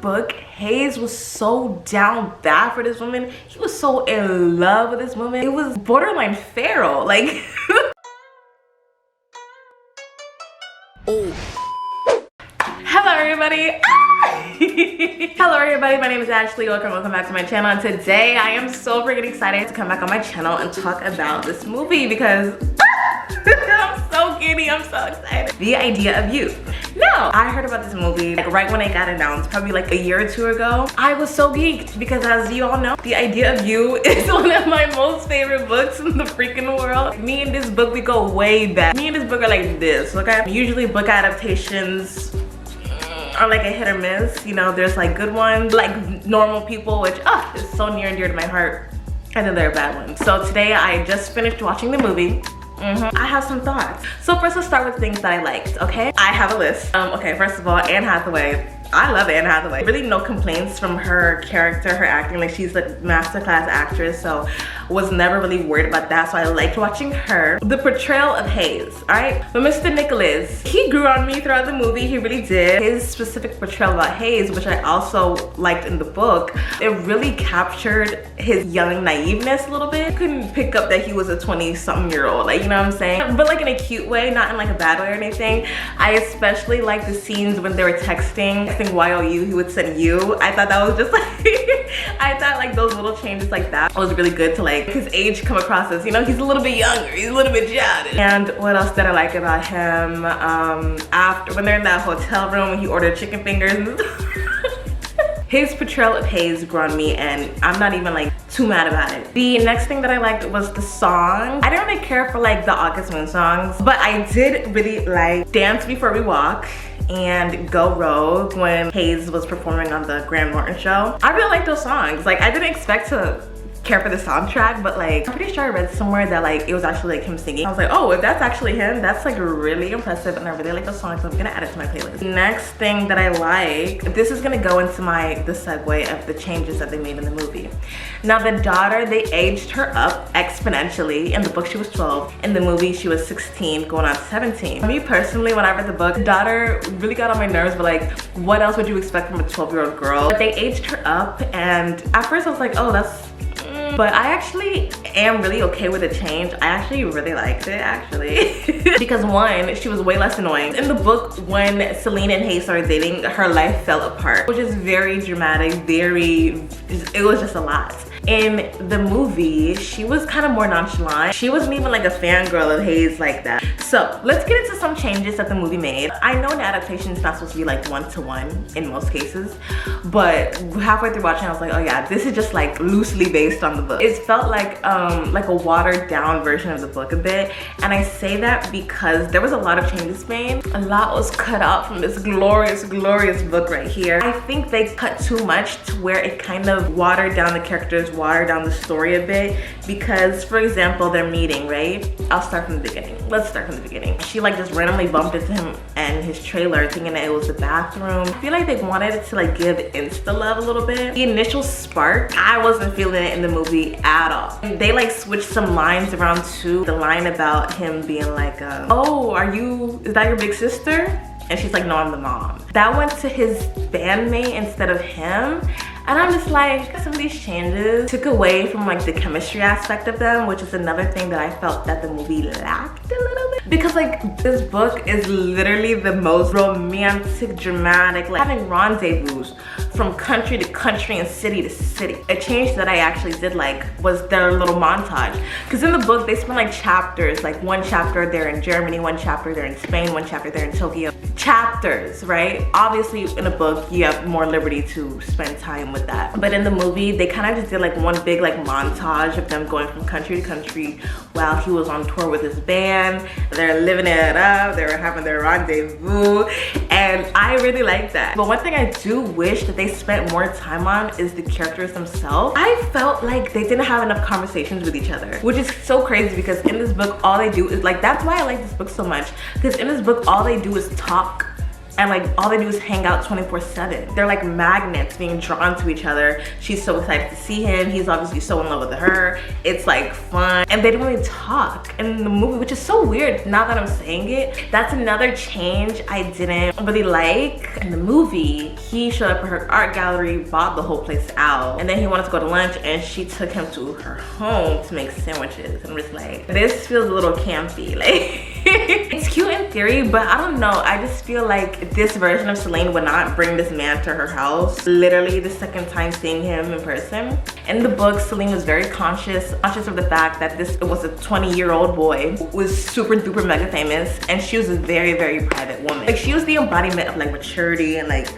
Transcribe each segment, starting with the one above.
book, Hayes was so down bad for this woman. He was so in love with this woman. It was borderline feral. Like, hello everybody. Hello everybody, my name is Ashley. Welcome back to my channel. And today I am so freaking excited to come back on my channel and talk about this movie because I'm so giddy, I'm so excited. The Idea of You. Now, I heard about this movie like right when it got announced, probably like a year or two ago. I was so geeked because, as you all know, The Idea of You is one of my most favorite books in the freaking world. Me and this book, we go way back. Me and this book are like this, okay? Usually book adaptations are like a hit or miss. You know, there's like good ones, like Normal People, which is so near and dear to my heart. And then there are bad ones. So today I just finished watching the movie. I have some thoughts. So first, let's start with things that I liked, okay? I have a list. Okay, first of all, Anne Hathaway. I love Anne Hathaway. Really no complaints from her character, her acting. Like, she's a masterclass actress, so was never really worried about that. So I liked watching her. The portrayal of Hayes, all right? But Mr. Nicholas, he grew on me throughout the movie. He really did. His specific portrayal about Hayes, which I also liked in the book, it really captured his young naiveness a little bit. I couldn't pick up that he was a 20-something-year-old, like, you know what I'm saying? But like in a cute way, not in like a bad way or anything. I especially like the scenes when they were texting YOU, he would send you. I thought that was just like, I thought like those little changes like that was really good to like his age come across as, you know, he's a little bit younger, he's a little bit childish. And what else did I like about him? After, when they're in that hotel room when he ordered chicken fingers. His portrayal of Hayes grew on me, and I'm not even like too mad about it. The next thing that I liked was the song. I didn't really care for like the August Moon songs, but I did really like Dance Before We Walk and Go Rogue when Hayes was performing on the Graham Norton show. I really like those songs. Like, I didn't expect to care for the soundtrack, but like, I'm pretty sure I read somewhere that like it was actually like him singing. I was like, oh, if that's actually him, that's like really impressive, and I really like those songs, so I'm gonna add it to my playlist. Next thing that I like, this is gonna go into the segue of the changes that they made in the movie. Now, the daughter, they aged her up exponentially. In the book she was 12, in the movie she was 16 going on 17. Me personally, when I read the book, the daughter really got on my nerves, but like, what else would you expect from a 12-year-old girl? But they aged her up, and at first I was like, oh, that's but I actually am really okay with the change. I actually really liked it, actually. Because one, she was way less annoying. In the book, when Selena and Hayes started dating, her life fell apart, which is very dramatic, it was just a lot. In the movie, she was kind of more nonchalant. She wasn't even like a fangirl of Hayes like that. So let's get into some changes that the movie made. I know an adaptation is not supposed to be like one-to-one in most cases, but halfway through watching, I was like, oh yeah, this is just like loosely based on the book. It felt like a watered down version of the book a bit. And I say that because there was a lot of changes made. A lot was cut out from this glorious, glorious book right here. I think they cut too much to where it kind of watered down the characters, water down the story a bit. Because, for example, they're meeting, right? I'll start from the beginning. Let's start from the beginning. She like just randomly bumped into him and his trailer thinking that it was the bathroom. I feel like they wanted it to like give insta love a little bit. The initial spark, I wasn't feeling it in the movie at all. They like switched some lines around too. The line about him being like, oh, is that your big sister? And she's like, no, I'm the mom. That went to his bandmate instead of him. And I'm just like, some of these changes took away from like the chemistry aspect of them, which is another thing that I felt that the movie lacked a little bit. Because like, this book is literally the most romantic, dramatic, like having rendezvous from country to country and city to city. A change that I actually did like was their little montage. Because in the book, they spend like chapters, like one chapter they're in Germany, one chapter they're in Spain, one chapter they're in Tokyo. Chapters, right? Obviously in a book, you have more liberty to spend time with that. But in the movie, they kind of just did like one big like montage of them going from country to country while he was on tour with his band. They're living it up, they were having their rendezvous, and I really like that. But one thing I do wish that they spent more time on is the characters themselves. I felt like they didn't have enough conversations with each other, which is so crazy because in this book, all they do is like, that's why I like this book so much, because in this book, all they do is talk and like all they do is hang out 24/7. They're like magnets being drawn to each other. She's so excited to see him. He's obviously so in love with her. It's like fun, and they don't really talk in the movie, which is so weird now that I'm saying it. That's another change I didn't really like. In the movie, he showed up at her art gallery, bought the whole place out, and then he wanted to go to lunch, and she took him to her home to make sandwiches. I'm just like, this feels a little campy. Like, it's cute in theory, but I don't know. I just feel like this version of Celine would not bring this man to her house. Literally the second time seeing him in person. In the book, Celine was very conscious of the fact that this was a 20-year-old boy who was super duper mega famous, and she was a very, very private woman. Like, she was the embodiment of like maturity and like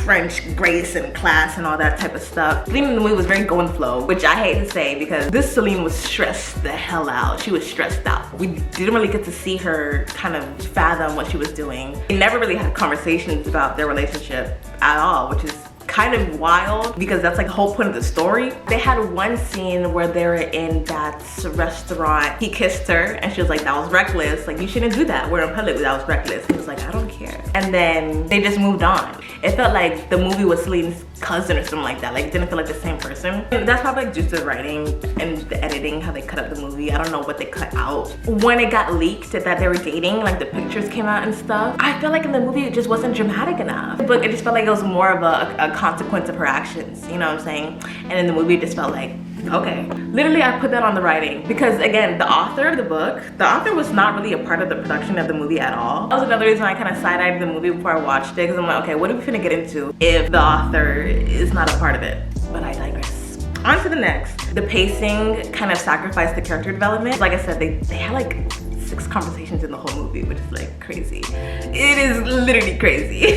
French grace and class and all that type of stuff. Celine in the movie was very go and flow, which I hate to say because this Celine was stressed the hell out. She was stressed out. We didn't really get to see her kind of fathom what she was doing. They never really had conversations about their relationship at all, which is kind of wild because that's like the whole point of the story. They had one scene where they were in that restaurant. He kissed her and she was like, that was reckless. Like, you shouldn't do that. We're in public, that was reckless. He was like, I don't care. And then they just moved on. It felt like the movie was Celine's cousin or something like that. Like, it didn't feel like the same person. And that's probably like due to the writing and the editing, how they cut up the movie. I don't know what they cut out. When it got leaked that they were dating, like the pictures came out and stuff, I feel like in the movie it just wasn't dramatic enough. But it just felt like it was more of a consequence of her actions, you know what I'm saying? And in the movie it just felt like, okay. Literally, I put that on the writing because, again, the author of the book, the author was not really a part of the production of the movie at all. That was another reason I kind of side-eyed the movie before I watched it, because I'm like, okay, what are we finna get into if the author is not a part of it? But I digress. On to the next. The pacing kind of sacrificed the character development. Like I said, they had like 6 conversations in the whole movie, which is like crazy. It is literally crazy.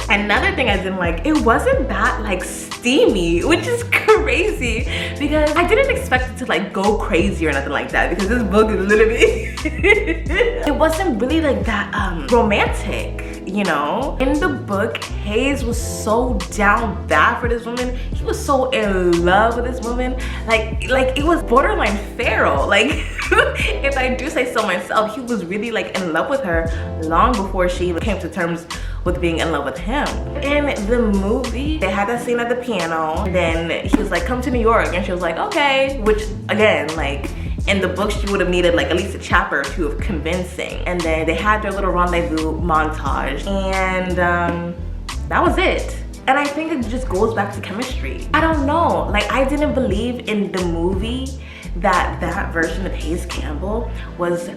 Another thing I didn't like, it wasn't that like steamy, which is crazy because I didn't expect it to like go crazy or nothing like that because this book is literally it wasn't really like that romantic, you know? In the book, Hayes was so down bad for this woman. He was so in love with this woman. Like it was borderline feral. Like, if I do say so myself, he was really like in love with her long before she even came to terms with being in love with him. In the movie, they had that scene at the piano, and then he was like, come to New York, and she was like, okay, which again, like, in the book, she would have needed like at least a chapter or 2 of convincing. And then they had their little rendezvous montage, and that was it. And I think it just goes back to chemistry. I don't know, like, I didn't believe in the movie that version of Hayes Campbell was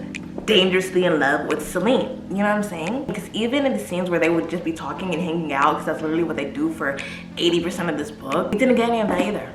dangerously in love with Celine. You know what I'm saying? Because even in the scenes where they would just be talking and hanging out, because that's literally what they do for 80% of this book, we didn't get any of that either.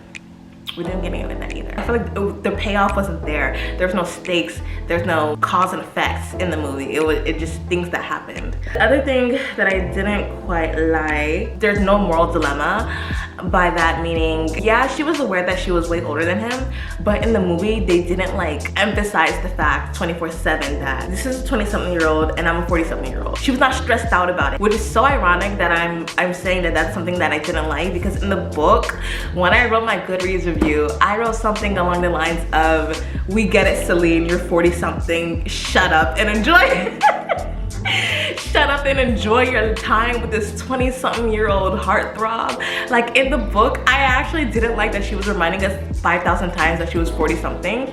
We didn't get any of that either. I feel like the payoff wasn't there. There's no stakes. There's no cause and effects in the movie. It just things that happened. The other thing that I didn't quite like, there's no moral dilemma. By that meaning, yeah, she was aware that she was way older than him, but in the movie, they didn't like emphasize the fact 24/7 that this is a 20-something-year-old and I'm a 40-something-year-old. She was not stressed out about it, which is so ironic that I'm saying that that's something that I didn't like, because in the book, when I wrote my Goodreads review, I wrote something along the lines of, we get it, Celine, you're 40-something, shut up and enjoy it. Shut up and enjoy your time with this 20-something-year-old heartthrob. Like, in the book, I actually didn't like that she was reminding us 5,000 times that she was 40-something.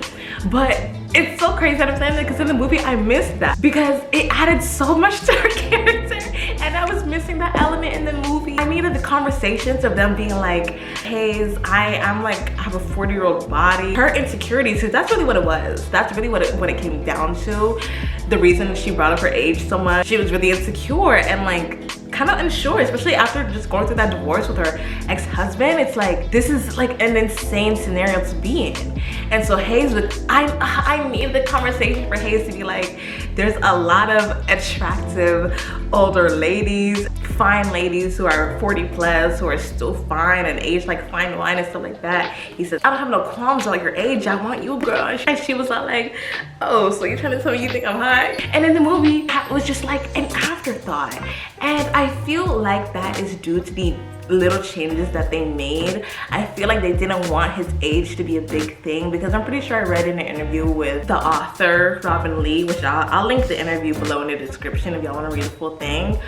But it's so crazy that I'm saying that, because in the movie, I missed that. Because it added so much to her character. And I was missing that element in the movie. I needed the conversations of them being like, Hayes, I'm like, I have a 40-year-old body. Her insecurities, because that's really what it was. That's really what it came down to. The reason she brought up her age so much, she was really insecure and like kind of unsure, especially after just going through that divorce with her ex-husband. It's like, this is like an insane scenario to be in. And so Hayes would, I need the conversation for Hayes to be like, there's a lot of attractive older ladies, fine ladies who are 40 plus, who are still fine and aged like fine wine and stuff like that. He says, I don't have no qualms about your age, I want you, girl. And she was all like, oh, so you're trying to tell me you think I'm hot? And in the movie, that was just like an afterthought. And I feel like that is due to the little changes that they made. I feel like they didn't want his age to be a big thing, because I'm pretty sure I read in an interview with the author Robin Lee, which I'll link the interview below in the description if y'all want to read the full thing.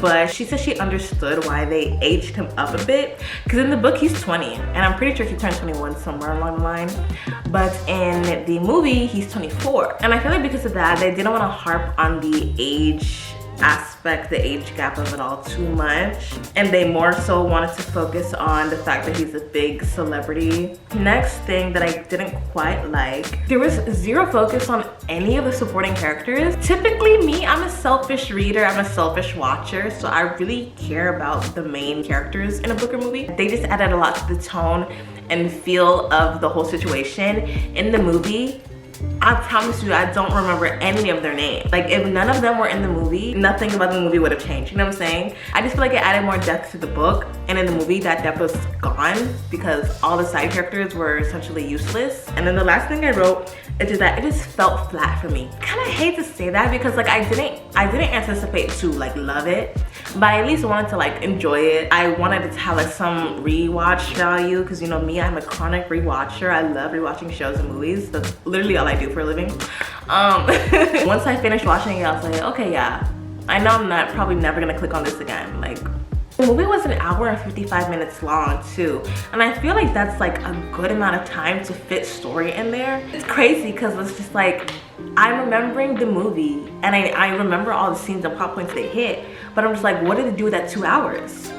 But she said she understood why they aged him up a bit, because in the book he's 20 and I'm pretty sure he turned 21 somewhere along the line, but in the movie he's 24. And I feel like because of that they didn't want to harp on the age aspect, the age gap of it all too much, and they more so wanted to focus on the fact that he's a big celebrity. Next thing that I didn't quite like, there was zero focus on any of the supporting characters. Typically me, I'm a selfish reader, I'm a selfish watcher, so I really care about the main characters in a book or movie. They just added a lot to the tone and feel of the whole situation. In the movie, I promise you, I don't remember any of their names. Like, if none of them were in the movie, nothing about the movie would have changed, you know what I'm saying? I just feel like it added more depth to the book, and in the movie that depth was gone because all the side characters were essentially useless. And then the last thing I wrote is just that it just felt flat for me. I kind of hate to say that because like I didn't anticipate to like love it, but I at least wanted to like enjoy it. I wanted it to have like some rewatch value, because you know me, I'm a chronic rewatcher. I love rewatching shows and movies. That's literally all I do for a living. Once I finished watching it, I was like, okay, yeah, I know I'm probably never gonna click on this again. Like, the movie was an hour and 55 minutes long too, and I feel like that's like a good amount of time to fit story in there. It's crazy because it's just like, I'm remembering the movie and I remember all the scenes and plot points they hit, but I'm just like, what did they do with that 2 hours?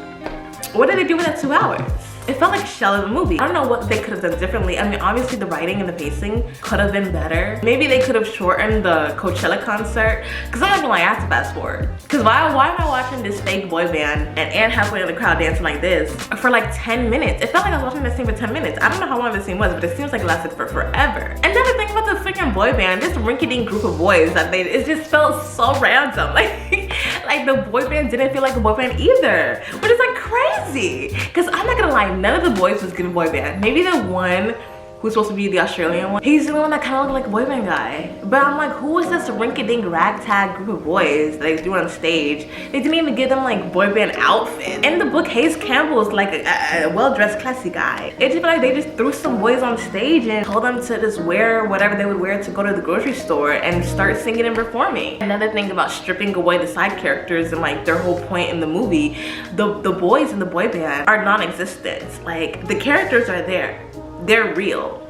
What did they do with that 2 hours? It felt like a shell of a movie. I don't know what they could have done differently. I mean, obviously the writing and the pacing could have been better. Maybe they could have shortened the Coachella concert, because I'm not gonna lie, I have to fast forward. Because why am I watching this fake boy band and Anne Hathaway in the crowd dancing like this for like 10 minutes? It felt like I was watching this scene for 10 minutes. I don't know how long this scene was, but it seems like it lasted for forever. And then the thing about the freaking boy band, this rinky-dink group of boys that it just felt so random. Like the boy band didn't feel like a boy band either, which is like crazy. Because I'm not gonna lie, none of the boys was giving boy band. Maybe the one who's supposed to be the Australian one, he's the one that kind of looked like a boy band guy. But I'm like, who is this rinky-dink ragtag group of boys that they do on stage? They didn't even give them like boy band outfit. In the book, Hayes Campbell is like a well-dressed classy guy. It just felt like they just threw some boys on stage and told them to just wear whatever they would wear to go to the grocery store and start singing and performing. Another thing about stripping away the side characters and like their whole point in the movie, the boys in the boy band are non-existent. Like, the characters are there, they're real,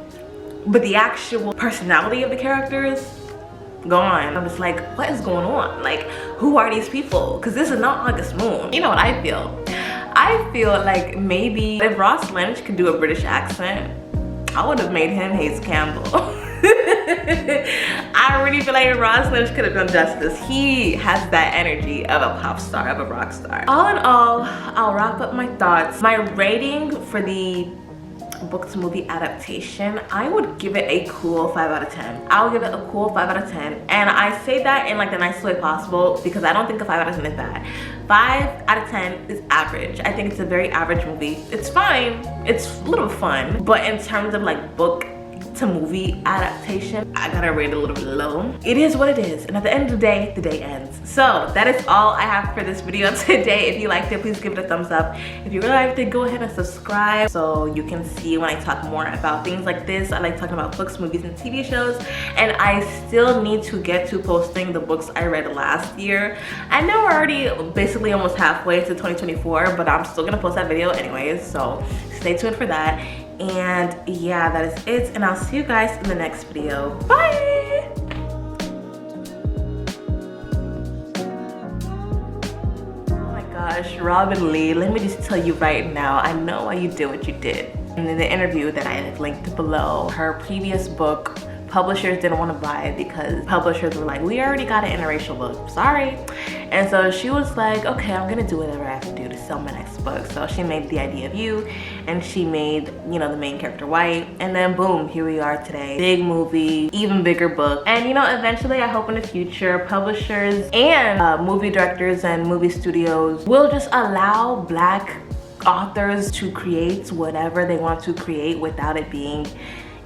but the actual personality of the characters, gone. I'm just like, what is going on? Like, who are these people? Because this is not August Moon. You know what I feel? I feel like maybe if Ross Lynch could do a British accent, I would have made him Hayes Campbell. I really feel like Ross Lynch could have done justice. He has that energy of a pop star, of a rock star. All in all, I'll wrap up my thoughts. My rating for the book to movie adaptation, I would give it a cool 5 out of 10. I'll give it a cool 5 out of 10. And I say that in like the nicest way possible because I don't think a 5 out of 10 is bad. 5 out of 10 is average. I think it's a very average movie. It's fine, it's a little fun, but in terms of like book to movie adaptation, I gotta rate it a little bit low. It is what it is, and at the end of the day ends. So that is all I have for this video today. If you liked it, please give it a thumbs up. If you really liked it, go ahead and subscribe so you can see when I talk more about things like this. I like talking about books, movies, and TV shows, and I still need to get to posting the books I read last year. I know we're already basically almost halfway to 2024, but I'm still gonna post that video anyways, so stay tuned for that. And yeah, that is it, and I'll see you guys in the next video. Bye! Oh my gosh, Robin Lee, let me just tell you right now, I know why you did what you did. And in the interview that I linked below, her previous book, publishers didn't want to buy it because publishers were like, we already got an interracial book, sorry. And so she was like, okay, I'm gonna do whatever I have to do to sell my next book. So she made The Idea of You, and she made, you know, the main character white, and then boom, here we are today. Big movie, even bigger book. And you know, eventually I hope in the future publishers and movie directors and movie studios will just allow Black authors to create whatever they want to create without it being,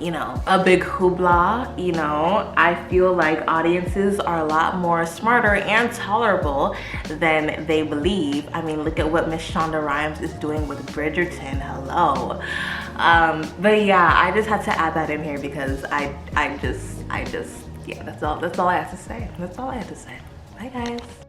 you know, a big hoopla. You know, I feel like audiences are a lot more smarter and tolerable than they believe. I mean, look at what Miss Shonda Rhimes is doing with Bridgerton. Hello. But yeah, I just had to add that in here because I just yeah, that's all I have to say. That's all I have to say. Bye guys.